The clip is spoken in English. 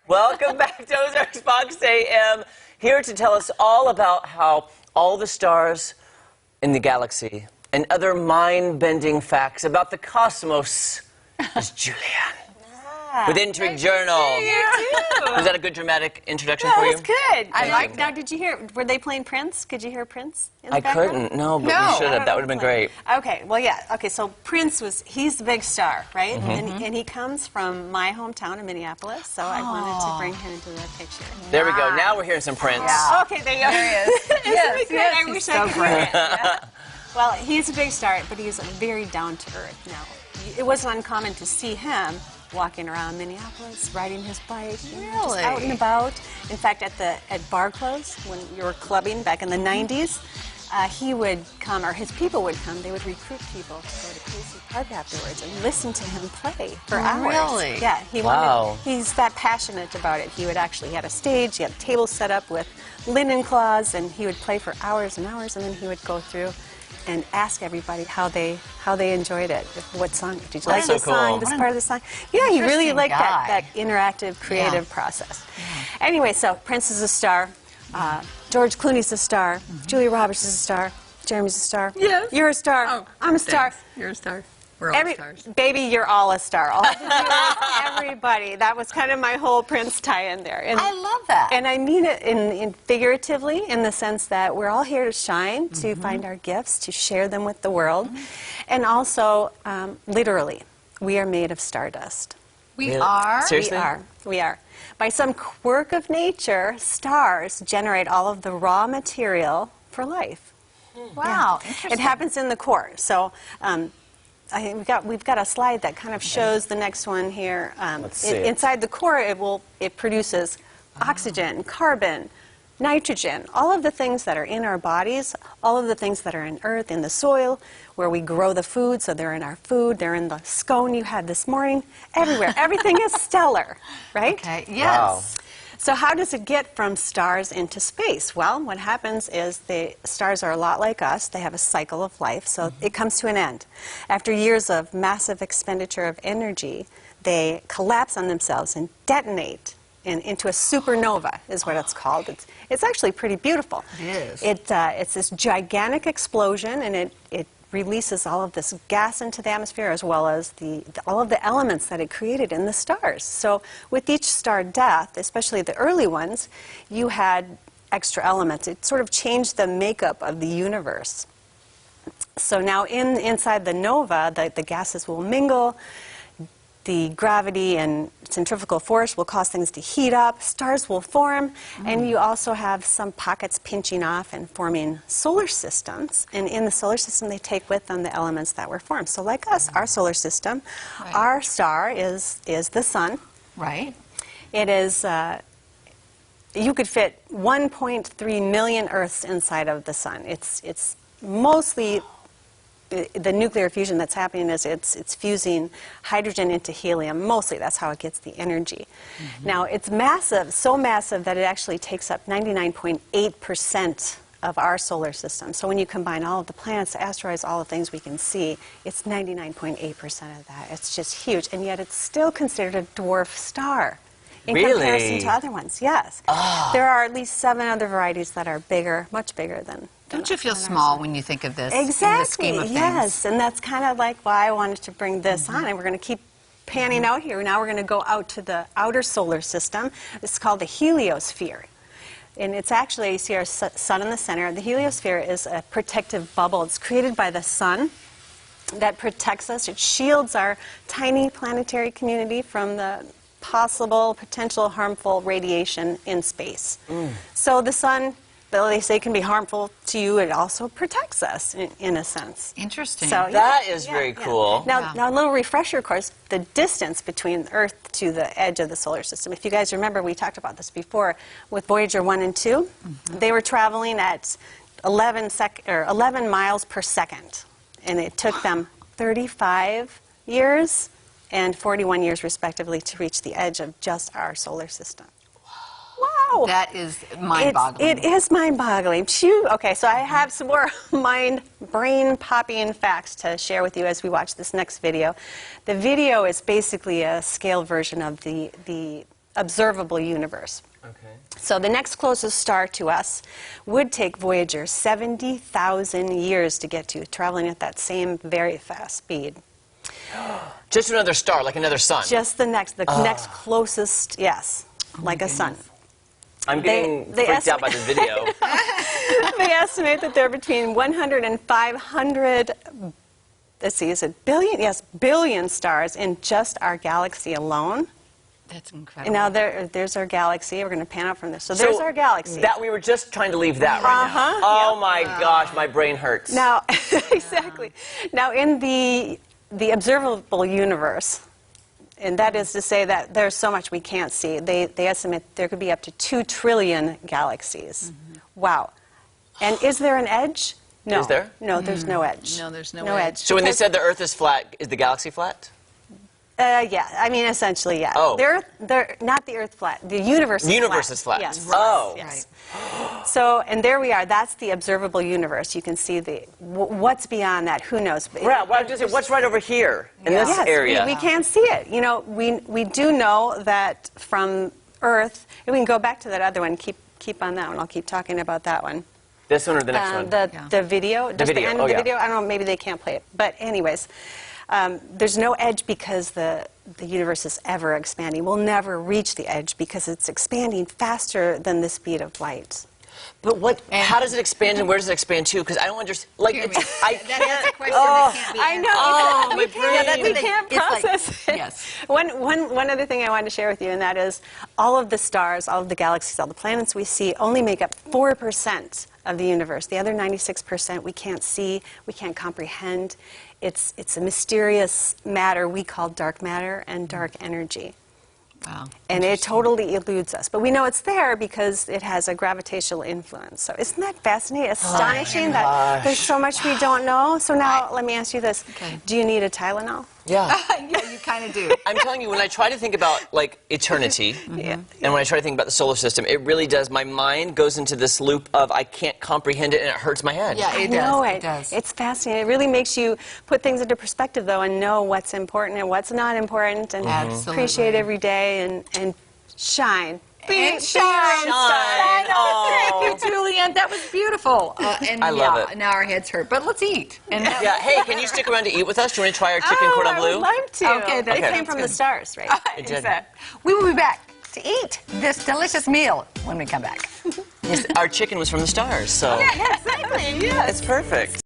Welcome back to Ozarks Fox AM, here to tell us all about how all the stars in the galaxy and other mind-bending facts about the cosmos is Julianne. With Intrigue Journal. Was that a good dramatic introduction for you? That was good. I liked Now, did you hear, were they playing Prince? Could you hear Prince in the I background? couldn't, no, but we should have. That would have been great. Okay, well, yeah. Okay, so Prince he's the big star, right? And he comes from my hometown of Minneapolis, so I wanted to bring him into the picture. There we go. Now we're hearing some Prince. Yeah. Okay, there you go. There he is. Yes, yes, I wish I could hear it. Yeah. Well, he's a big star, but he's very down-to-earth now. It wasn't uncommon to see him walking around Minneapolis, riding his bike, just out and about. In fact, at bar close, when you were clubbing back in the 90s, he would come, or his people would come. They would recruit people to go to Casey Park afterwards and listen to him play for hours. Really? Yeah. He's that passionate about it. He had a stage, he had a table set up with linen cloths, and he would play for hours and hours, and then he would go through and ask everybody how they enjoyed it. What song did you like? So this song? cool. This part of the song? Yeah, he really liked guy. that interactive, creative process. Anyway, so Prince is a star. George Clooney's a star. Julia Roberts is a star. Jeremy's a star. Yes. You're a star. Oh, I'm a star. thanks. You're a star. We're all stars. Baby, you're all a star. All the viewers, everybody. That was kind of my whole Prince tie-in there. And I love that. And I mean it in figuratively, in the sense that we're all here to shine, to find our gifts, to share them with the world. And also, literally, we are made of stardust. We are? Seriously? We are. By some quirk of nature, stars generate all of the raw material for life. Wow, interesting. It happens in the core. So we've got a slide that kind of shows the next one here. Let's see it. Inside the core, it produces oxygen, carbon, nitrogen, all of the things that are in our bodies, all of the things that are in earth, in the soil, where we grow the food. So they're in our food, they're in the scone you had this morning, everywhere. Everything is stellar, right? Okay, yes. Wow. So how does it get from stars into space? Well, what happens is the stars are a lot like us. They have a cycle of life, so it comes to an end. After years of massive expenditure of energy, they collapse on themselves and detonate into a supernova, is what it's called. It's actually pretty beautiful. It is. It's this gigantic explosion, and it releases all of this gas into the atmosphere, as well as all of the elements that it created in the stars. So with each star death, especially the early ones, you had extra elements. It sort of changed the makeup of the universe. So now inside the nova, the gases will mingle. The gravity and centrifugal force will cause things to heat up, stars will form, and you also have some pockets pinching off and forming solar systems. And in the solar system, they take with them the elements that were formed. So like us, our solar system, our star is the sun. Right. It is, you could fit 1.3 million Earths inside of the sun. It's mostly the nuclear fusion that's happening is it's fusing hydrogen into helium. Mostly that's how it gets the energy. Now it's massive, so massive that it actually takes up 99.8% of our solar system. So when you combine all of the planets, the asteroids, all the things we can see, it's 99.8% of that. It's just huge, and yet it's still considered a dwarf star in comparison to other ones. Yes. There are at least 7 other varieties that are bigger, much bigger than Don't you feel small when you think of this exactly, in the scheme of things? Yes, and that's kind of like why I wanted to bring this on, and we're going to keep panning out here. Now we're going to go out to the outer solar system. It's called the heliosphere. And it's actually, you see our sun in the center. The heliosphere is a protective bubble. It's created by the sun that protects us. It shields our tiny planetary community from the possible, potential harmful radiation in space. So the sun, though they say can be harmful to you, it also protects us in a sense. Interesting. So, That is very cool. Now, a little refresher, of course, the distance between Earth to the edge of the solar system. If you guys remember, we talked about this before with Voyager 1 and 2. They were traveling at 11 miles per second, and it took them 35 years and 41 years, respectively, to reach the edge of just our solar system. Wow! That is mind-boggling. It is mind-boggling. Phew. Okay, so I have some more brain-popping facts to share with you as we watch this next video. The video is basically a scale version of the observable universe. Okay. So the next closest star to us would take Voyager 70,000 years to get to, traveling at that same very fast speed. Just another star, like another sun. Just the next closest, yes, like a sun. I'm getting freaked out by the video. They estimate that there are between 100 and 500, let's see, is it billion? Yes, billion stars in just our galaxy alone. That's incredible. And now there's our galaxy. We're going to pan out from this. So there's our galaxy. That we were just trying to leave that right now. Oh my gosh, my brain hurts. Now, exactly. Now, in the observable universe, and that is to say that there's so much we can't see. They estimate there could be up to 2 trillion galaxies. Wow. And is there an edge? No. Is there? No, there's no edge. No, there's no edge. So when they said the Earth is flat, is the galaxy flat? Yeah, I mean, essentially, yeah. Oh. They're not the Earth flat. The universe is flat. The universe is flat. Yes. Oh. Yes. So, and there we are. That's the observable universe. You can see what's beyond that. Who knows? Yeah, well, I was just saying, what's right over here in this Yes, area? we can't see it. You know, we do know that from Earth, and we can go back to that other one. Keep on that one. I'll keep talking about that one. This one or the next one? The video. Just video, the end of the video. I don't know, maybe they can't play it. But anyways, there's no edge because the universe is ever expanding. We'll never reach the edge because it's expanding faster than the speed of light. But how does it expand and where does it expand to? Because I don't understand. Like, I can't. That's a question that can't be I know. Oh, we my brain. we can't process it. Yes. One other thing I wanted to share with you, and that is all of the stars, all of the galaxies, all the planets we see only make up 4% of the universe. The other 96% we can't see, we can't comprehend. It's a mysterious matter we call dark matter and dark energy. Wow. And it totally eludes us. But we know it's there because it has a gravitational influence. So isn't that fascinating, astonishing that there's so much we don't know? So now let me ask you this. Okay. Do you need a Tylenol? Yeah. Yeah, you kind of do. I'm telling you, when I try to think about, like, eternity, and when I try to think about the solar system, it really does. My mind goes into this loop of I can't comprehend it, and it hurts my head. Yeah, I it know does. it. It does. It's fascinating. It really makes you put things into perspective, though, and know what's important and what's not important, and appreciate every day and shine. And Shine. Thank you, Julian. That was beautiful. And I love it. Now our heads hurt, but let's eat. And Yeah. Hey, can you stick around to eat with us? Do you want to try our chicken cordon bleu? I would love to. Okay, It okay. came from the stars, right? It did. We will be back to eat this delicious meal when we come back. Yes, our chicken was from the stars, so Exactly. Yes. it's perfect.